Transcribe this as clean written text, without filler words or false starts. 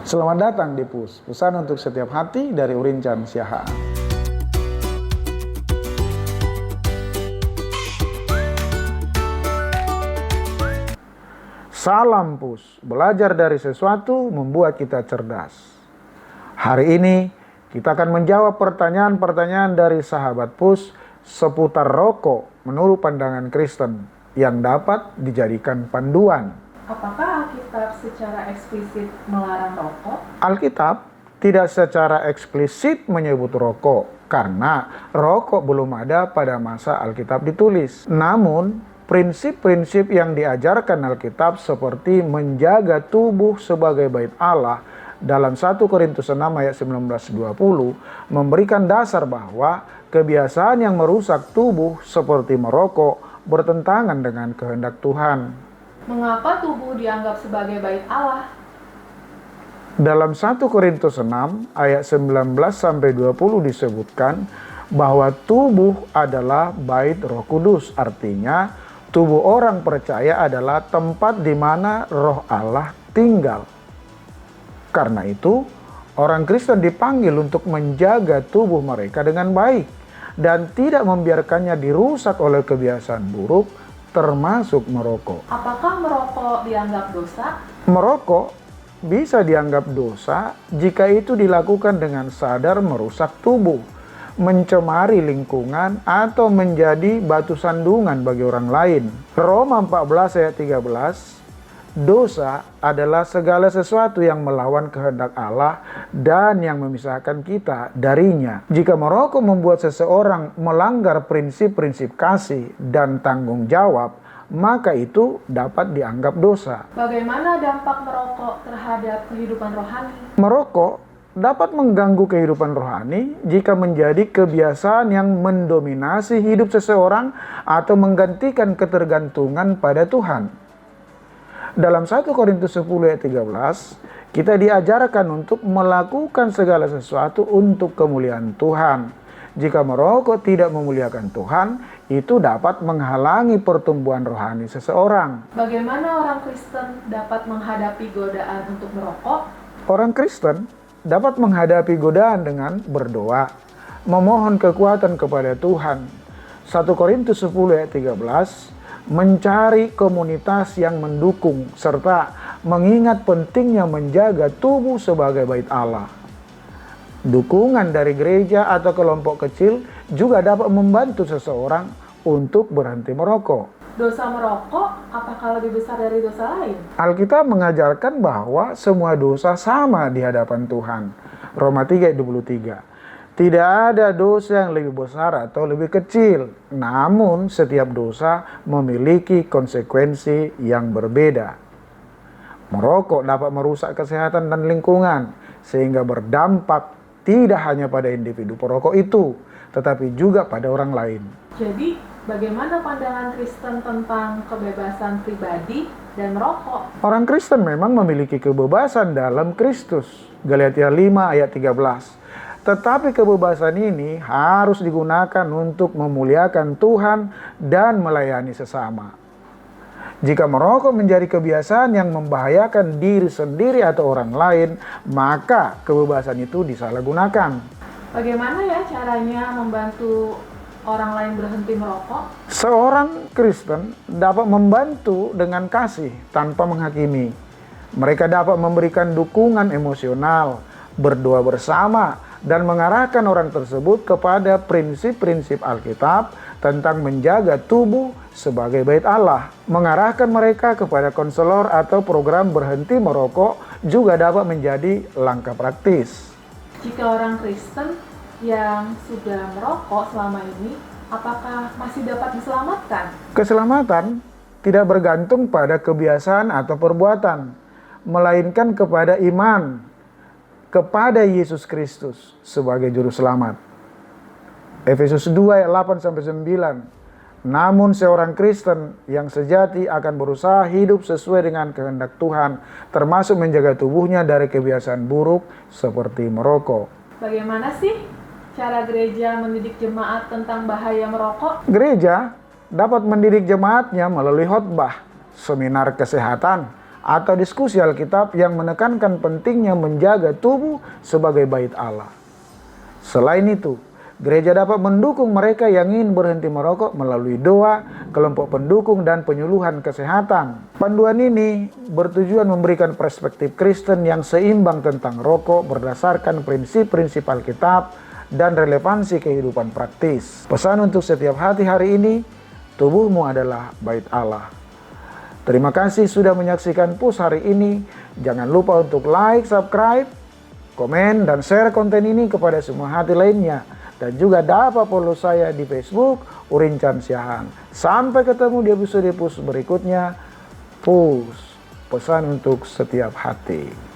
Selamat datang di PUS, pesan untuk setiap hati dari Urincan Siahaan. Salam PUS, belajar dari sesuatu membuat kita cerdas. Hari ini kita akan menjawab pertanyaan-pertanyaan dari sahabat PUS seputar rokok menurut pandangan Kristen yang dapat dijadikan panduan. Apakah Alkitab secara eksplisit melarang rokok? Alkitab tidak secara eksplisit menyebut rokok karena rokok belum ada pada masa Alkitab ditulis. Namun, prinsip-prinsip yang diajarkan Alkitab seperti menjaga tubuh sebagai bait Allah dalam 1 Korintus 6 ayat 19-20 memberikan dasar bahwa kebiasaan yang merusak tubuh seperti merokok bertentangan dengan kehendak Tuhan. Mengapa tubuh dianggap sebagai bait Allah? Dalam 1 Korintus 6 ayat 19-20 disebutkan bahwa tubuh adalah bait Roh Kudus. Artinya tubuh orang percaya adalah tempat di mana Roh Allah tinggal. Karena itu orang Kristen dipanggil untuk menjaga tubuh mereka dengan baik dan tidak membiarkannya dirusak oleh kebiasaan buruk termasuk merokok. Apakah merokok dianggap dosa? Merokok bisa dianggap dosa jika itu dilakukan dengan sadar merusak tubuh, mencemari lingkungan, atau menjadi batu sandungan bagi orang lain. Roma 14 ayat 13, dosa adalah segala sesuatu yang melawan kehendak Allah dan yang memisahkan kita darinya. Jika merokok membuat seseorang melanggar prinsip-prinsip kasih dan tanggung jawab, maka itu dapat dianggap dosa. Bagaimana dampak merokok terhadap kehidupan rohani? Merokok dapat mengganggu kehidupan rohani jika menjadi kebiasaan yang mendominasi hidup seseorang atau menggantikan ketergantungan pada Tuhan. Dalam 1 Korintus 10 ayat 13, kita diajarkan untuk melakukan segala sesuatu untuk kemuliaan Tuhan. Jika merokok tidak memuliakan Tuhan, itu dapat menghalangi pertumbuhan rohani seseorang. Bagaimana orang Kristen dapat menghadapi godaan untuk merokok? Orang Kristen dapat menghadapi godaan dengan berdoa, memohon kekuatan kepada Tuhan. 1 Korintus 10 ayat 13, mencari komunitas yang mendukung serta mengingat pentingnya menjaga tubuh sebagai bait Allah. Dukungan dari gereja atau kelompok kecil juga dapat membantu seseorang untuk berhenti merokok. Dosa merokok apakah lebih besar dari dosa lain? Alkitab mengajarkan bahwa semua dosa sama di hadapan Tuhan. Roma 3 ayat 23. Tidak ada dosa yang lebih besar atau lebih kecil, namun setiap dosa memiliki konsekuensi yang berbeda. Merokok dapat merusak kesehatan dan lingkungan, sehingga berdampak tidak hanya pada individu perokok itu, tetapi juga pada orang lain. Jadi, bagaimana pandangan Kristen tentang kebebasan pribadi dan merokok? Orang Kristen memang memiliki kebebasan dalam Kristus. Galatia 5 ayat 13. Tetapi kebebasan ini harus digunakan untuk memuliakan Tuhan dan melayani sesama. Jika merokok menjadi kebiasaan yang membahayakan diri sendiri atau orang lain, maka kebebasan itu disalahgunakan. Bagaimana ya caranya membantu orang lain berhenti merokok? Seorang Kristen dapat membantu dengan kasih tanpa menghakimi. Mereka dapat memberikan dukungan emosional, berdoa bersama, dan mengarahkan orang tersebut kepada prinsip-prinsip Alkitab tentang menjaga tubuh sebagai bait Allah. Mengarahkan mereka kepada konselor atau program berhenti merokok juga dapat menjadi langkah praktis. Jika orang Kristen yang sudah merokok selama ini, apakah masih dapat diselamatkan? Keselamatan tidak bergantung pada kebiasaan atau perbuatan, melainkan kepada iman kepada Yesus Kristus sebagai juru selamat. Efesus 2 ayat 8-9. Namun seorang Kristen yang sejati akan berusaha hidup sesuai dengan kehendak Tuhan, termasuk menjaga tubuhnya dari kebiasaan buruk seperti merokok. Bagaimana sih cara gereja mendidik jemaat tentang bahaya merokok? Gereja dapat mendidik jemaatnya melalui khotbah, seminar kesehatan, atau diskusi Alkitab yang menekankan pentingnya menjaga tubuh sebagai bait Allah. Selain itu, gereja dapat mendukung mereka yang ingin berhenti merokok melalui doa, kelompok pendukung, dan penyuluhan kesehatan. Panduan ini bertujuan memberikan perspektif Kristen yang seimbang tentang rokok berdasarkan prinsip-prinsip Alkitab dan relevansi kehidupan praktis. Pesan untuk setiap hati hari ini, tubuhmu adalah bait Allah. Terima kasih sudah menyaksikan Push hari ini. Jangan lupa untuk like, subscribe, komen, dan share konten ini kepada semua hati lainnya. Dan juga dapat follow saya di Facebook, Urin Chan Siahaan. Sampai ketemu di episode Push berikutnya. Push, pesan untuk setiap hati.